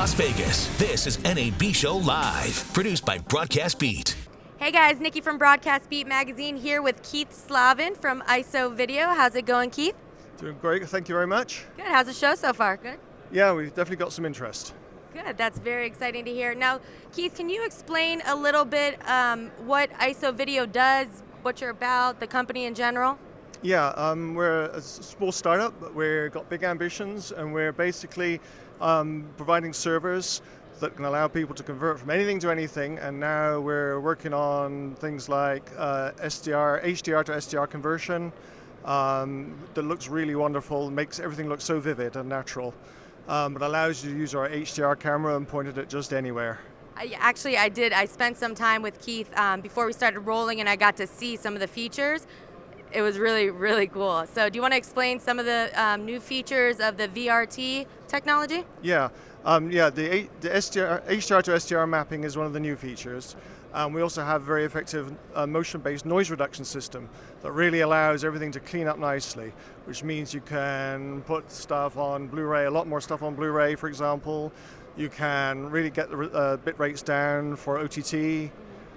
Las Vegas, this is NAB Show Live, produced by Broadcast Beat. Hey guys, Nikki from Broadcast Beat Magazine here with Keith Slavin from Iso Video. How's it going, Keith? Doing great, thank you very much. Good, how's the show so far? Good? Yeah, we've definitely got some interest. Good, that's very exciting to hear. Now, Keith, can you explain a little bit what Iso Video does, what you're about, the company in general? Yeah, we're a small startup, but we've got big ambitions, and we're basically providing servers that can allow people to convert from anything to anything, and now we're working on things like SDR, HDR to SDR conversion that looks really wonderful, makes everything look so vivid and natural, but allows you to use our HDR camera and point it at just anywhere. Actually, I did. I spent some time with Keith before we started rolling, and I got to see some of the features. It was really, really cool. So do you want to explain some of the new features of the VRT technology? Yeah, the SDR, HDR to SDR mapping is one of the new features. We also have a very effective motion-based noise reduction system that really allows everything to clean up nicely, which means you can put stuff on Blu-ray, a lot more stuff on Blu-ray, for example. You can really get the bit rates down for OTT.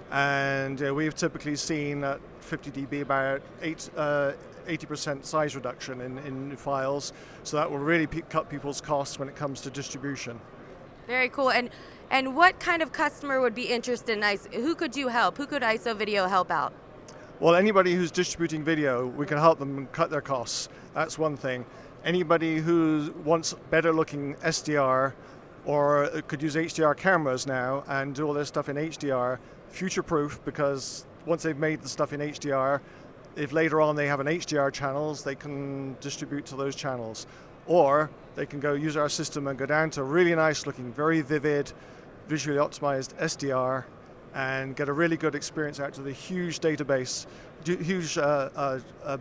And we've typically seen at 50 dB about 80% size reduction in files, so that will really cut people's costs when it comes to distribution. Very cool. And what kind of customer would be interested in ISO? Who could you help? Who could Iso Video help out? Well, anybody who's distributing video, we can help them cut their costs. That's one thing. Anybody who wants better looking SDR or could use HDR cameras now and do all their stuff in HDR, future-proof, because once they've made the stuff in HDR, if later on they have an HDR channels, they can distribute to those channels. Or they can go use our system and go down to really nice looking, very vivid, visually optimized SDR and get a really good experience out to the huge database, huge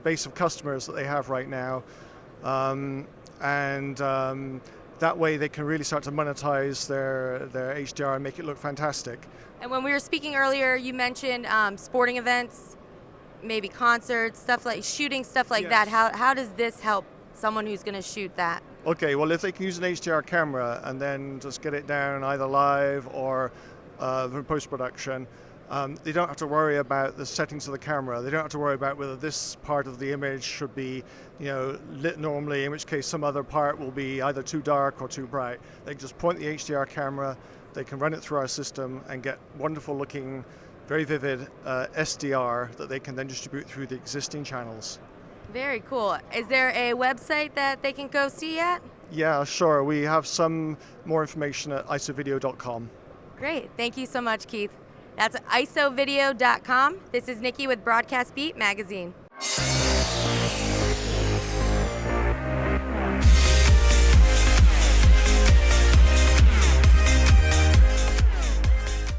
base of customers that they have right now. That way they can really start to monetize their HDR and make it look fantastic. And when we were speaking earlier, you mentioned sporting events, maybe concerts, shooting stuff like that. How does this help someone who's going to shoot that? Okay, well if they can use an HDR camera and then just get it down either live or for post-production, they don't have to worry about the settings of the camera. They don't have to worry about whether this part of the image should be, lit normally, in which case some other part will be either too dark or too bright. They can just point the HDR camera, they can run it through our system and get wonderful looking, very vivid SDR that they can then distribute through the existing channels. Very cool. Is there a website that they can go see at? Yeah, sure. We have some more information at isovideo.com. Great. Thank you so much, Keith. That's isovideo.com. This is Nikki with Broadcast Beat Magazine.